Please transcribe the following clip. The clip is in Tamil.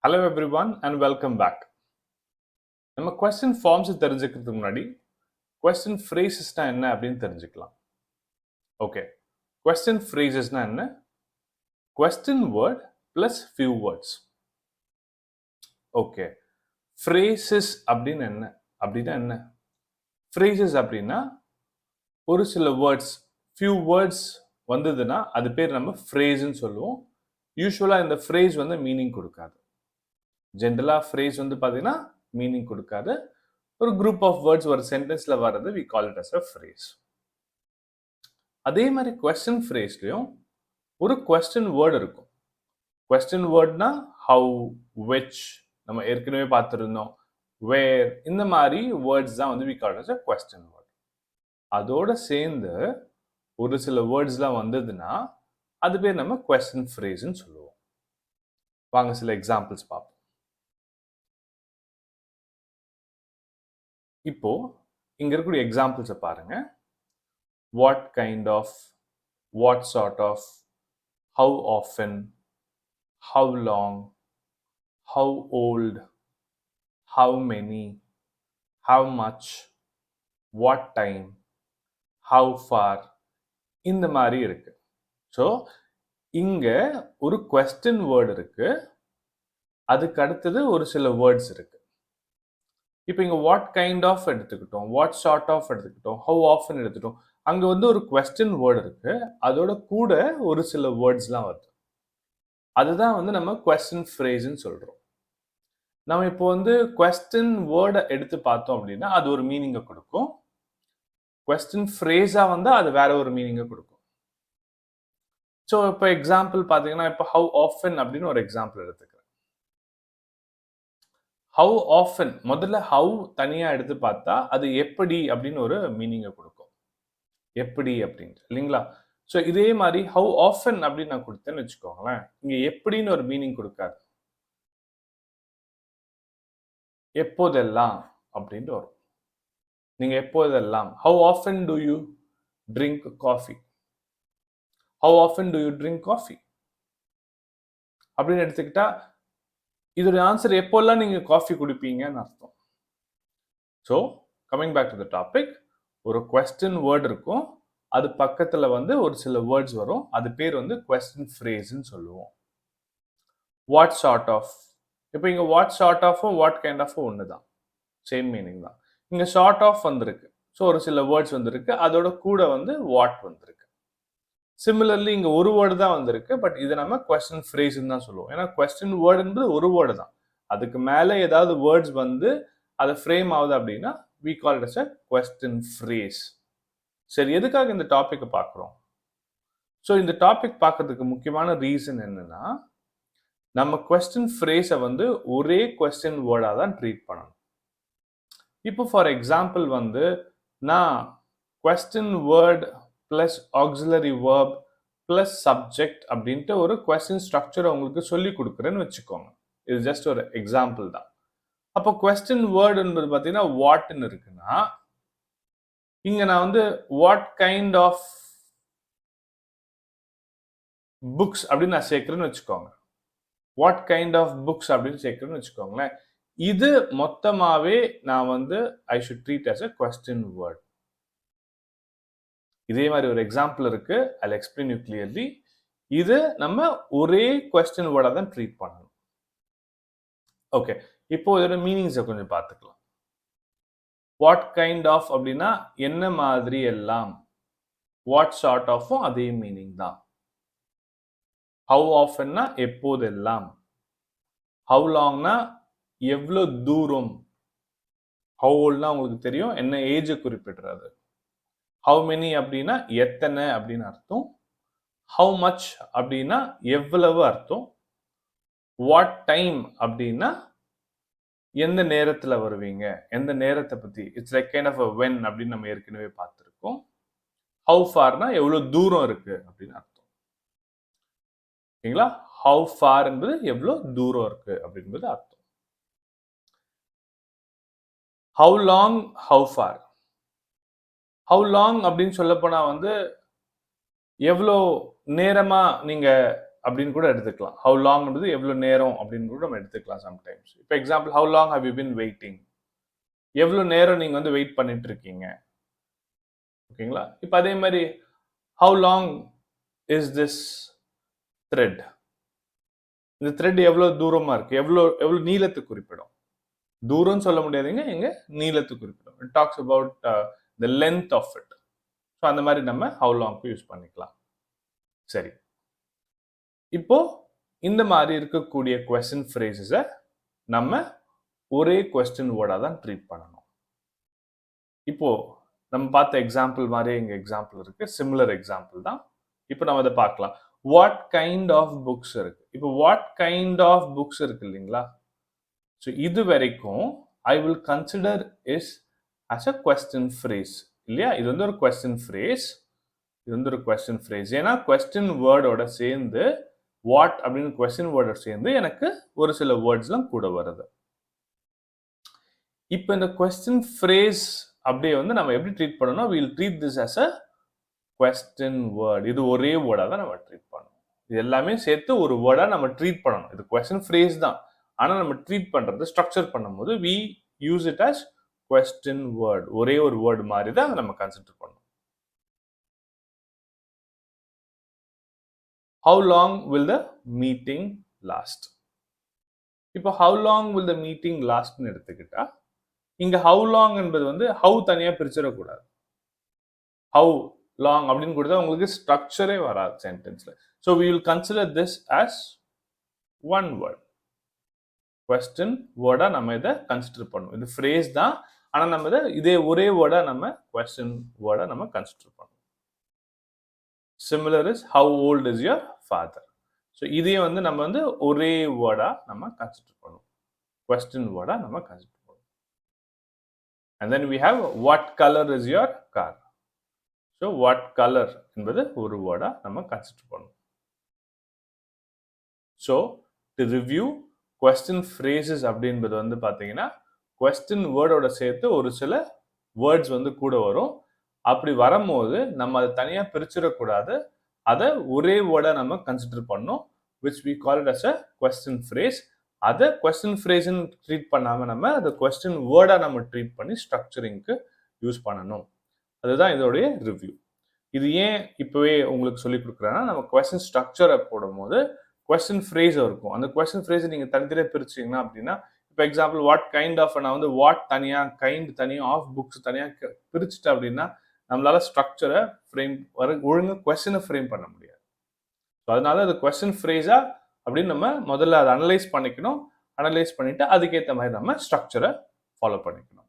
Hello everyone and welcome back. நம்ம question forms தெரிஞ்சுக்கிறதுக்கு முன்னாடி question phrasesனா என்ன அப்படின்னு தெரிஞ்சுக்கலாம். ஓகே, question phrasesனா என்ன? Question word plus few words. Okay, phrases அப்படின்னு என்ன? அப்படின்னா என்ன? phrases அப்படின்னா ஒரு சில வேர்ட்ஸ், few words வந்ததுன்னா அது பேர் நம்ம phrase-ன்னு சொல்லுவோம். யூஸ்வலா இந்த phrase வந்து மீனிங் கொடுக்காது. ஜென்ரலா phrase வந்து பாத்தீங்கன்னா மீனிங் கொடுக்காது. ஒரு குரூப் ஆஃப் வேர்ட்ஸ் ஒரு சென்டென்ஸ்ல வர்றது we call it as a phrase. அதே மாதிரி question phraseலயும் ஒரு question word இருக்கும். question wordனா how, which, நம்ம ஏற்கனவே பார்த்திருந்தோம், where, இந்த மாதிரி வேர்ட்ஸ் தான் வந்து we call it as a question word. அதோட சேர்ந்து ஒரு சில வேர்ட்ஸ்லாம் வந்ததுன்னா அது பேர் நம்ம question phraseன்னு சொல்லுவோம். வாங்க சில எக்ஸாம்பிள்ஸ் பார்ப்போம். இப்போ இங்க இருக்கக்கூடிய எக்ஸாம்பிள்ஸை பாருங்க. What kind of, what sort of, how often, how long, how old, how many, how much, what time, how far, இந்த மாதிரி இருக்கு. ஸோ இங்க ஒரு கொஸ்டின் வேர்டு இருக்கு, அதுக்கு அடுத்தது ஒரு சில வேர்ட்ஸ் இருக்கு. இப்போ இங்க வாட் கைண்ட் ஆஃப் எடுத்துக்கிட்டோம், வாட் சார்ட் ஆஃப் எடுத்துக்கிட்டோம், ஹவு ஆஃபன் எடுத்துட்டோம். அங்க வந்து ஒரு கொஸ்டின் வேர்டு இருக்கு, அதோட கூட ஒரு சில வேர்ட்ஸ்லாம் வருது. அதுதான் வந்து நம்ம கொஸ்டின் ஃப்ரேஸ்ன்னு சொல்றோம். நம்ம இப்போ வந்து கொஸ்டின் வேர்டை எடுத்து பார்த்தோம் அப்படின்னா அது ஒரு மீனிங்கை கொடுக்கும். கொஸ்டின் ஃப்ரேஸா வந்தா அது வேற ஒரு மீனிங்கை கொடுக்கும். ஸோ இப்போ எக்ஸாம்பிள் பார்த்தீங்கன்னா இப்போ ஹவு ஆஃபன் அப்படின்னு ஒரு எக்ஸாம்பிள் எடுத்துக்கிறேன். ஹவு ஆஃபன், முதல்ல ஹவு தனியா எடுத்து பார்த்தா அது எப்படி அப்படின்னு ஒரு மீனிங்கை கொடுக்கும். எப்படி அப்படின்ட்டு இல்லைங்களா? ஸோ இதே மாதிரி ஹவு ஆஃபன் அப்படின்னு நான் கொடுத்தேன்னு வச்சுக்கோங்களேன், இங்க எப்படின்னு ஒரு மீனிங் கொடுக்காது, எப்போதெல்லாம் அப்படின்ட்டு வரும். நீங்க எப்போதெல்லாம், how often do you drink coffee, how often do you drink coffee அப்படின்னு எடுத்துக்கிட்டா இதோட ஆன்சர் எப்போல்லாம் நீங்க காஃபி குடிப்பீங்கன்னு அர்த்தம். So coming back to the topic, ஒரு கொஸ்டின் வேர்ட் இருக்கும், அது பக்கத்துல வந்து ஒரு சில வேர்ட்ஸ் வரும், அது பேர் வந்து கொஸ்டின் ஃப்ரேஸ்ன்னு சொல்லுவோம். வாட் சார்ட் ஆஃப், இப்போ இங்க வாட் சார்ட் ஆஃபும் வாட் கைண்ட் ஆஃபும் ஒன்று தான், சேம் மீனிங் தான். இங்க ஷார்ட் ஆஃப் வந்திருக்கு, ஸோ ஒரு சில வேர்ட்ஸ் வந்திருக்கு, அதோட கூட வந்து வாட் வந்திருக்கு. சிமிலர்லி இங்க ஒரு வேர்டு தான் வந்திருக்கு, பட் இதை நம்ம கொஸ்டின் ஃப்ரேஸ்ன்னு தான் சொல்லுவோம். ஏன்னா கொஸ்டின் வேர்டு என்பது ஒரு வேர்டு தான், அதுக்கு மேலே ஏதாவது வேர்ட்ஸ் வந்து அதை ஃப்ரேம் ஆகுது அப்படின்னா we call it as a question phrase. சரி, எதுக்காக இந்த டாபிக்கை பார்க்குறோம்? ஸோ இந்த டாபிக் பார்க்கறதுக்கு முக்கியமான ரீசன் என்னன்னா, நம்ம கொஸ்டின் ஃப்ரேஸை வந்து ஒரே கொஸ்டின் வேர்டாக தான் ட்ரீட் பண்ணணும். இப்போ ஃபார் எக்ஸாம்பிள் வந்து நான் question word plus auxiliary verb plus subject அப்படின்ட்டு ஒரு கொஸ்டின் ஸ்ட்ரக்சரை உங்களுக்கு சொல்லி கொடுக்குறேன்னு வச்சுக்கோங்க. இது ஜஸ்ட் ஒரு எக்ஸாம்பிள் தான். அப்போ கொஸ்டின் வேர்டு என்பது பார்த்தீங்கன்னா வாட்னு இருக்குன்னா, இங்க நான் வந்து வாட் கைண்ட் ஆஃப் புக்ஸ் அப்படின்னு நான் சேர்க்கிறேன்னு வச்சுக்கோங்க. வாட் கைண்ட் ஆஃப் புக்ஸ் அப்படின்னு சேர்க்கிறேன்னு வச்சுக்கோங்களேன். இது மொத்தமாவே நான் வந்து I should treat as a question word. இதே மாதிரி ஒரு எக்ஸாம்பிள் இருக்கு, I'll explain you clearly. இது நம்ம ஒரே கொஸ்டின் வேர்டா தான் ட்ரீட் பண்ணணும். ஓகே, இப்போ இதோட மீனிங்ஸை கொஞ்சம் பார்த்துக்கலாம். வாட் கைண்ட் ஆஃப் அப்படின்னா என்ன மாதிரி எல்லாம், வாட் சார்ட் ஆஃபும் அதே மீனிங் தான். ஹவு ஆஃபன்னா எப்போதெல்லாம், ஹவு லாங்னா எவ்வளோ தூரம், ஹவு ஓல்ட்னா உங்களுக்கு தெரியும், என்ன ஏஜை குறிப்பிடுறது. ஹவு மெனி அப்படின்னா எத்தனை அப்படின்னு அர்த்தம். ஹவு மச் அப்படின்னா எவ்வளவு அர்த்தம். வாட் டைம் அப்படின்னா எந்த நேரத்துல வருவீங்க, எந்த நேரத்தை பத்தி, it's like kind of a when அப்படின்னு நம்ம ஏற்கனவே பார்த்துருக்கோம். ஹவு ஃபார்னா எவ்வளவு தூரம் இருக்கு அப்படின்னு அர்த்தம். ஓகேங்களா? ஹவு ஃபார் என்பது எவ்வளவு தூரம் இருக்கு அப்படின்றது அர்த்தம். How long, how for. How long அப்படின்னு சொல்ல போனா வந்து எவ்வளோ நேரமா நீங்க அப்படின்னு கூட எடுத்துக்கலாம். ஹவ் லாங்ன்றது எவ்வளவு நேரம் அப்படின்னு கூட நம்ம எடுத்துக்கலாம் சம்டைம்ஸ். இப்போ example how long have you been waiting? எவ்வளவு நேரம் நீங்க வந்து வெயிட் பண்ணிட்டு இருக்கீங்க? ஓகேங்களா? இப்போ அதே மாதிரி how long is this thread? இந்த த்ரெட் எவ்வளவு தூரமா இருக்கு? எவ்வளவு நீளத்தை குறிப்பிடும்? தூரம் சொல்ல முடியாதுங்க, இங்க நீளத்தை குறிப்பிடும். It talks about the length of it. So அந்த மாதிரி நம்ம ஹவ் லாங்க்கு யூஸ் பண்ணிக்கலாம். சரி, இப்போ இந்த மாதிரி இருக்கக்கூடிய கொஸ்டின் ஃப்ரேசஸை நம்ம ஒரே கொஸ்டின் வேர்டா தான் ட்ரீட் பண்ணணும். இப்போ நம்ம பார்த்த எக்ஸாம்பிள் மாதிரியே இங்க எக்ஸாம்பிள் இருக்கு, சிமிலர் எக்ஸாம்பிள் தான். இப்போ நம்ம அதை பார்க்கலாம். வாட் கைண்ட் ஆஃப் புக்ஸ் இருக்கு. இப்போ வாட் கைண்ட் ஆஃப் புக்ஸ் இருக்கு இல்லைங்களா? ஸோ இது வரைக்கும் I will consider is as a question phrase இல்லையா? இது வந்து ஒரு question phrase. இது வந்து ஒரு question phrase. ஏன்னா question வேர்டோட சேர்ந்து வாட் அப்படின்னு question வேர்டோட சேர்ந்து எனக்கு ஒரு சில வேர்ட்ஸ்லாம் கூட வருது. இப்போ இந்த question phrase அப்படியே வந்து நம்ம எப்படி ட்ரீட் பண்ணணும்? we'll treat this as a question word. இது ஒரே வேர்டா தான் நம்ம ட்ரீட் பண்ணணும். இது எல்லாமே சேர்த்து ஒரு வேர்டா நம்ம ட்ரீட் பண்ணணும். இது question phrase தான். ஆனா நம்ம ட்ரீட் பண்றது ஸ்ட்ரக்சர் பண்ணும்போது we use it as question word. ஒரே ஒரு வேர்ட் மாதிரி தான் நம்ம கன்சிடர் பண்ணணும். How long will the meeting last? இப்போ how long will the meeting last ன்னு எடுத்துக்கிட்டா இங்க how long என்பது வந்து how தனியா பிரிச்சிடக்கூடாது. how long அப்படின்னு கொடுத்தா உங்களுக்கு ஸ்ட்ரக்சரே வராது சென்டென்ஸ்ல. So we will consider this as one word. question வேர்டா நம்ம இதை கன்சிடர் பண்ணுவோம். இது phrase தான், ஆனா நம்ம இதை இதே ஒரே வேர்டா நம்ம question வேர்டா நம்ம கன்சிடர் பண்ணுவோம். similar is how old is your father? So இதையும் வந்து நம்ம வந்து ஒரே வேர்டா நம்ம கன்சிடர் பண்ணுவோம். question வேர்டா நம்ம கன்சிடர் பண்ணுவோம். and then we have what color is your car? So what color என்பது ஒரு வேர்டா நம்ம கன்சிடர் பண்ணுவோம். So to review, question phrases அப்படின்றது வந்து பாத்தீங்கன்னா question வேர்டோட சேர்த்து ஒரு சில வேர்ட்ஸ் வந்து கூட வரும். அப்படி வரும்போது நம்ம அதை தனியா பிரிச்சிடக்கூடாது. அதை ஒரே வேர்டா நம்ம கன்சிடர் பண்ணணும், which we call it as a question phrase. அதை question phrase ட்ரீட் பண்ணாம நம்ம அதை question வேர்டா நம்ம ட்ரீட் பண்ணி ஸ்ட்ரக்சரிங்க்கு யூஸ் பண்ணணும். அதுதான் இதோடைய ரிவ்யூ. இது ஏன் இப்பவே உங்களுக்கு சொல்லி கொடுக்குறேன்னா நம்ம கொஸ்டின் ஸ்ட்ரக்சரை போடும்போது கொஸ்டின் ஃப்ரேஸ் இருக்கும். அந்த கொஸ்டின் ஃப்ரேஸை நீங்க தனித்தனியாக பிரிச்சிங்கன்னா அப்படின்னா இப்போ எக்ஸாம்பிள் வாட் கைண்ட் ஆஃப் நான் வந்து வாட் தனியா கைண்ட் தனியா ஆஃப் புக்ஸ் தனியா பிரிச்சுட்டேன் அப்படின்னா நம்மளால ஸ்ட்ரக்சரை ஃப்ரேம் ஒழுங்கு கொஸ்டினை ஃப்ரேம் பண்ண முடியாது. ஸோ அதனால அது கொஸ்டின் ஃப்ரேஸா அப்படின்னு நம்ம முதல்ல அதை அனலைஸ் பண்ணிக்கணும். அனலைஸ் பண்ணிட்டு அதுக்கேற்ற மாதிரி நம்ம ஸ்ட்ரக்சரை ஃபாலோ பண்ணிக்கணும்.